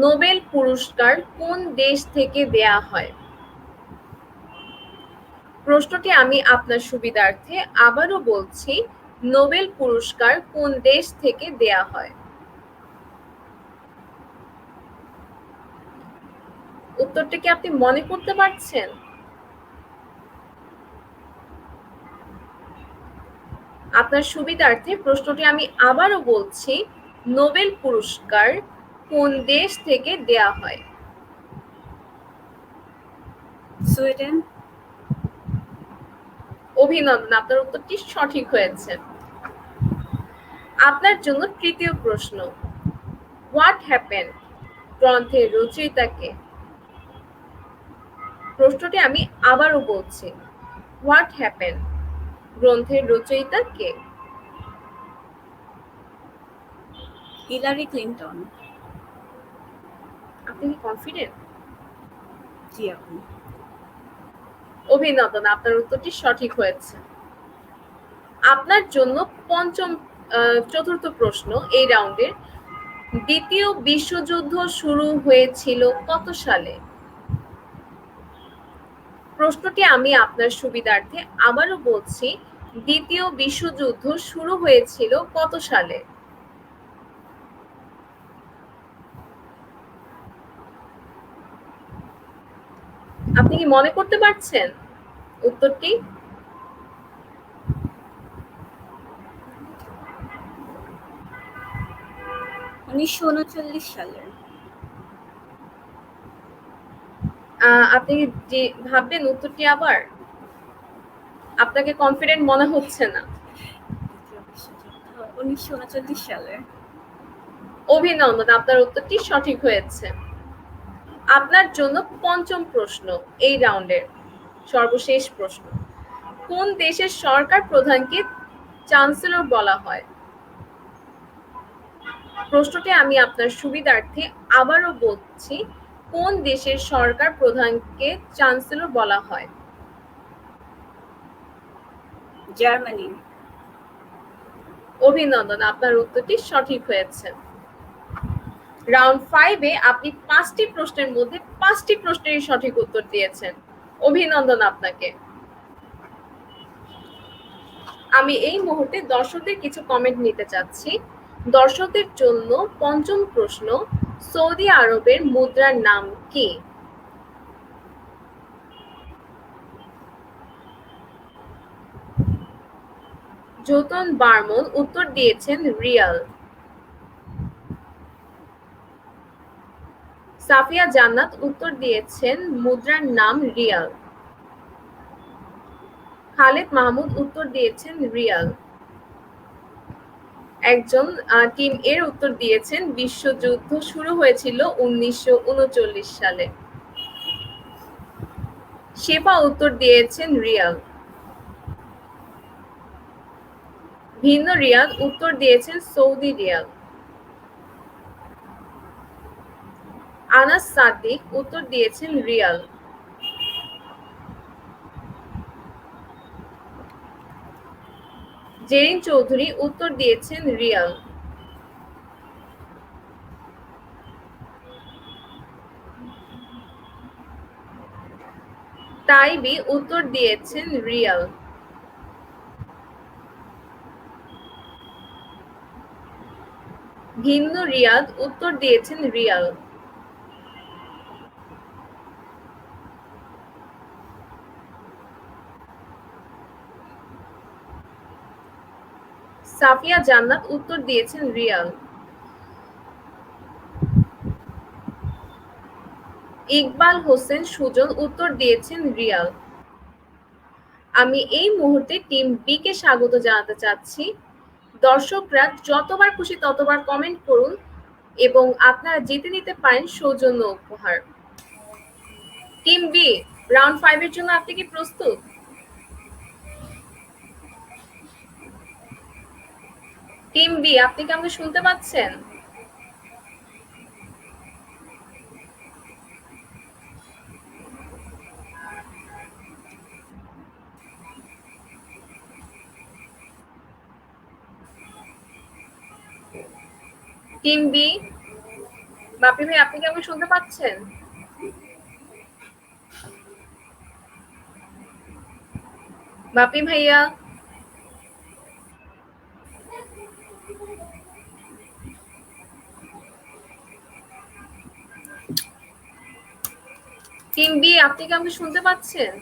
A: নোবেল পুরস্কার কোন দেশ থেকে দেয়া হয়? প্রশ্নটি আমি আপনার সুবিধার্থে আবারও বলছি, নোবেল পুরস্কার কোন দেশ থেকে দেয়া হয়? উত্তরটি কি আপনি মনে করতে পারছেন? আপনার সুবিধার্থে প্রশ্নটি আমি আবারও বলছি, নোবেল পুরস্কার কোন দেশ থেকে দেয়া হয়?
B: সুইডেন।
A: অভিনন্দন, আপনার উত্তরটি সঠিক হয়েছে। আপনার জন্য তৃতীয় প্রশ্ন, হোয়াট হ্যাপেন গ্রন্থের রচয়িতা কে? প্রশ্নটি আমি আবারও বলছি, হোয়াট হ্যাপেন গ্রন্থের রচয়িতা কে?
B: Hillary Clinton.
A: আপনি কি কনফিডেন্ট?
B: জি আপু।
A: অভিনন্দন, আপনার উত্তরটি সঠিক হয়েছে। আপনার জন্য চতুর্থ প্রশ্ন এই রাউন্ডের, দ্বিতীয় বিশ্বযুদ্ধ শুরু হয়েছিল কত সালে? প্রশ্নটি আমি আপনার সুবিধার্থে আবারও বলছি, দ্বিতীয় বিশ্বযুদ্ধ শুরু হয়েছিল কত সালে? আপনি কি মনে করতে পারছেন উত্তরটি?
B: উনিশশো 1939 সালে।
A: আপনি কি ভাববেন উত্তরটি আবার? আপনাকে কনফিডেন্ট মনে হচ্ছে না।
B: 1939 সালে।
A: অভিনন্দন, আপনার উত্তরটি সঠিক হয়েছে। আপনার জন্য পঞ্চম প্রশ্ন এই রাউন্ডের সর্বশেষ প্রশ্ন। কোন দেশের সরকার প্রধানকে চ্যান্সেলর বলা হয়? প্রশ্নটি আমি আপনার সুবিধার্থে আবারও বলছি, কোন দেশের সরকার প্রধানকে চ্যান্সেলর বলা হয়?
B: জার্মানি।
A: অভিনন্দন, আপনার উত্তরটি সঠিক হয়েছে। রাউন্ড 5-এ আপনি 5টি প্রশ্নের মধ্যে 5টি প্রশ্নেরই সঠিক উত্তর দিয়েছেন। অভিনন্দন আপনাকে। আমি এই মুহূর্তে দর্শকদের কিছু কমেন্ট নিতে চাচ্ছি। দর্শকদের জন্য পঞ্চম প্রশ্ন, সৌদি আরবের মুদ্রার নাম কি? যতন বার্মন উত্তর দিয়েছেন রিয়াল। সাফিয়া জান্নাত উত্তর দিয়েছেন মুদ্রার নাম রিয়াল। খালেদ মাহমুদ উত্তর দিয়েছেন রিয়াল। একজন টিম এর উত্তর দিয়েছেন বিশ্বযুদ্ধ শুরু হয়েছিল 1939 সালে। শেফা উত্তর দিয়েছেন রিয়াল। ভিন্ন রিয়াল উত্তর দিয়েছেন সৌদি রিয়াল। আনাস সাদিক উত্তর দিয়েছেন রিয়াল। জেরিন চৌধুরী উত্তর দিয়েছেন রিয়াল। তাইবি উত্তর দিয়েছেন রিয়াল। ভিন্ন রিয়াদ উত্তর দিয়েছেন রিয়াল। সাফিয়া জান্নাত উত্তর দিয়েছেন রিয়াল। ইকবাল হোসেন সুজন উত্তর দিয়েছেন রিয়াল। আমি এই মুহূর্তে টিম বি কে স্বাগত জানাতে চাচ্ছি। দর্শকরা যতবার খুশি ততবার কমেন্ট করুন এবং আপনারা জিতে নিতে পারেন সৌজন্য উপহার। টিম বি, রাউন্ড 5 এর জন্য আপনি কি প্রস্তুত? টিম বি, আপনি কি আমাকে শুনতে পাচ্ছেন? টিম বি, বাপি ভাই, আপনি কি আমাকে শুনতে পাচ্ছেন? বাপি ভাইয়া, টিম বি, আপনি কি আমাকে শুনতে পাচ্ছেন?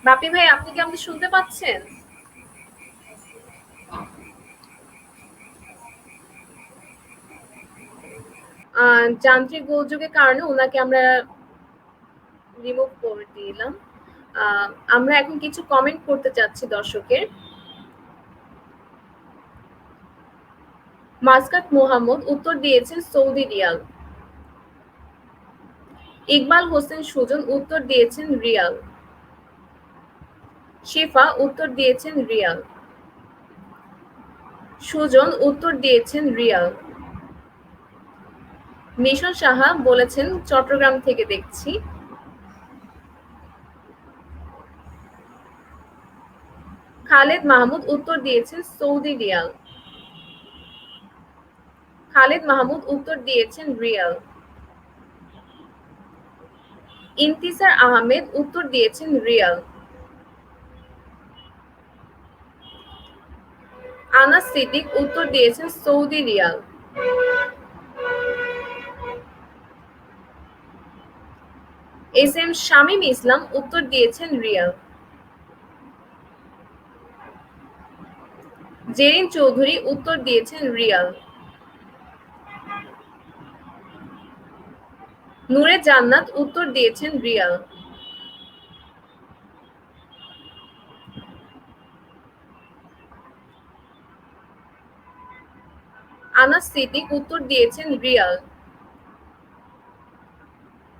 A: বাপি ভাই, আপনি কি আমাকে শুনতে পাচ্ছেন? যান্ত্রিক গোলযোগের কারণে ওনাকে আমরা রিমুভ করে দিলাম। আমরা এখন কিছু কমেন্ট করতে চাচ্ছি দর্শকের। মাসকাত মোহাম্মদ উত্তর দিয়েছেন সৌদি রিয়াল। ইকবাল হোসেন সুজন উত্তর দিয়েছেন রিয়াল। শিফা উত্তর দিয়েছেন রিয়াল। সুজন উত্তর দিয়েছেন রিয়াল। মিশন সাহা বলেছেন চট্টগ্রাম থেকে দেখছি। খালেদ মাহমুদ উত্তর দিয়েছেন সৌদি রিয়াল। খালেদ মাহমুদ উত্তর দিয়েছেন রিয়াল। ইন্তিসার আহমেদ উত্তর দিয়েছেন রিয়াল। আনাস সিদ্দিক উত্তর দিয়েছেন Saudi riyal. S M Shamim Islam উত্তর দিয়েছেন রিয়াল। জেরিন চৌধুরী উত্তর দিয়েছেন রিয়াল। নূরে জান্নাত উত্তর দিয়েছেন রিয়াল। আনাস সিদ্দিক উত্তর দিয়েছেন রিয়াল।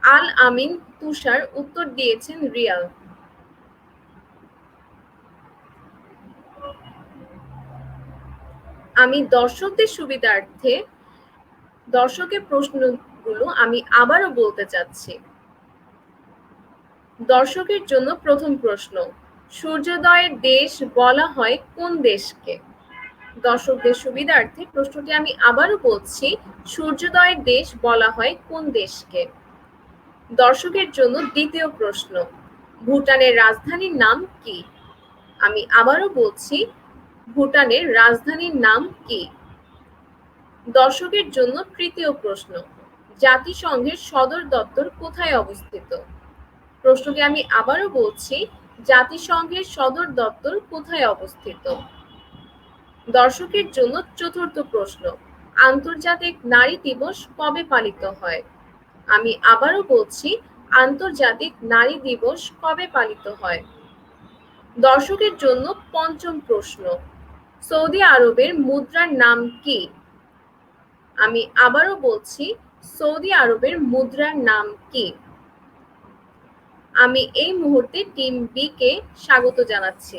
A: আল আমিন তুষার উত্তর দিয়েছেন রিয়াল। আমি দর্শকদের সুবিধার্থে দর্শকের প্রশ্নগুলো আমি আবারও বলতে চাচ্ছি। দর্শকের জন্য প্রথম প্রশ্ন, সূর্যোদয়ের দেশ বলা হয় কোন দেশকে? দর্শকদের সুবিধার্থে প্রশ্নটি আমি আবারও বলছি, সূর্যোদয়ের দেশ বলা হয় কোন দেশকে? দর্শকের জন্য দ্বিতীয় প্রশ্ন, ভুটানের রাজধানীর নাম কি? আমি আবারও বলছি, ভুটানের রাজধানীর নাম কি? দর্শকের জন্য তৃতীয় প্রশ্ন, জাতিসংঘের সদর দপ্তর কোথায় অবস্থিত? প্রশ্নটি আমি আবারও বলছি, জাতিসংঘের সদর দপ্তর কোথায় অবস্থিত? দর্শকের জন্য চতুর্থ প্রশ্ন, আন্তর্জাতিক নারী দিবস কবে পালিত হয়? আমি আবারও বলছি, আন্তর্জাতিক নারী দিবস কবে পালিত হয়? দর্শকের জন্য পঞ্চম প্রশ্ন, সৌদি আরবের মুদ্রার নাম কি? আমি আবারও বলছি, সৌদি আরবের মুদ্রার নাম কি? আমি এই মুহূর্তে টিম বি কে স্বাগত জানাচ্ছি।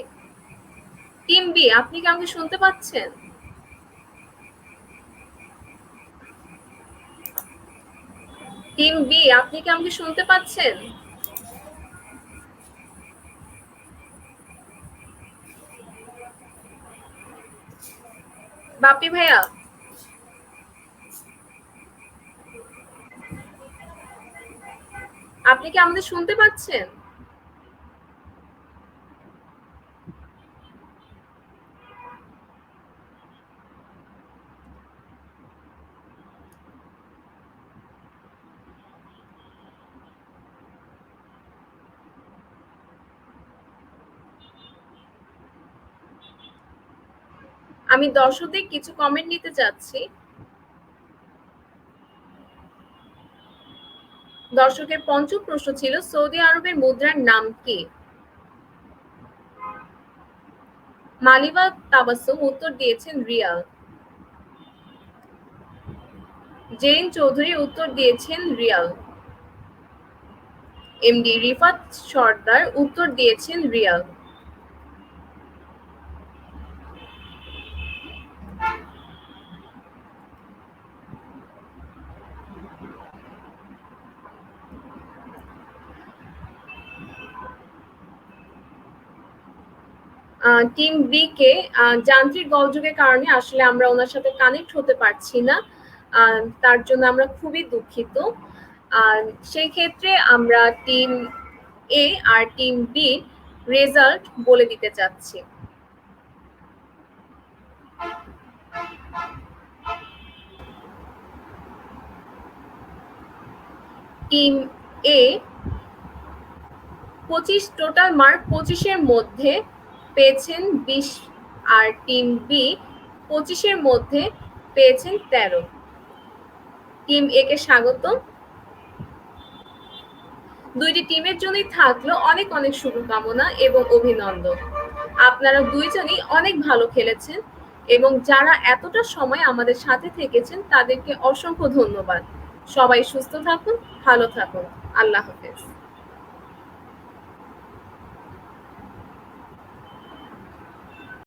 A: টিম বি, আপনি কি আমাকে শুনতে পাচ্ছেন? টিম বি, আপনি কি আমাকে শুনতে পাচ্ছেন? বাপি ভাইয়া, আপনি কি আমাদের শুনতে পাচ্ছেন? আমি দর্শকদের কিছু কমেন্ট নিতে চাচ্ছি। দর্শকের পঞ্চম প্রশ্ন ছিল, সৌদি আরবের মুদ্রার নাম কি? মালিবা তাবাসসুম উত্তর দিয়েছেন রিয়াল। জেরিন চৌধুরী উত্তর দিয়েছেন রিয়াল। এমডি রিফাত সর্দার উত্তর দিয়েছেন রিয়াল। টিম বি কে যান্ত্রিক গোলযোগের কারণে আসলে আমরা ওনার সাথে কানেক্ট হতে পারছি না, তার জন্য আমরা খুবই দুঃখিত। সেই ক্ষেত্রে আমরা টিম এ আর টিম বি রেজাল্ট বলে দিতে চাচ্ছি। টিম এ 25 টোটাল মার্ক 25-এর মধ্যে পেয়েছেন 20 আর টিম বি 25-এর মধ্যে পেয়েছেন 13। টিম এ কে স্বাগত। দুইটি টিমের জন্যই থাকলো অনেক অনেক শুভকামনা এবং অভিনন্দন। আপনারা দুইজনই অনেক ভালো খেলেছেন এবং যারা এতটা সময় আমাদের সাথে থেকেছেন তাদেরকে অসংখ্য ধন্যবাদ। সবাই সুস্থ থাকুন, ভালো থাকুন। আল্লাহ হাফেজ।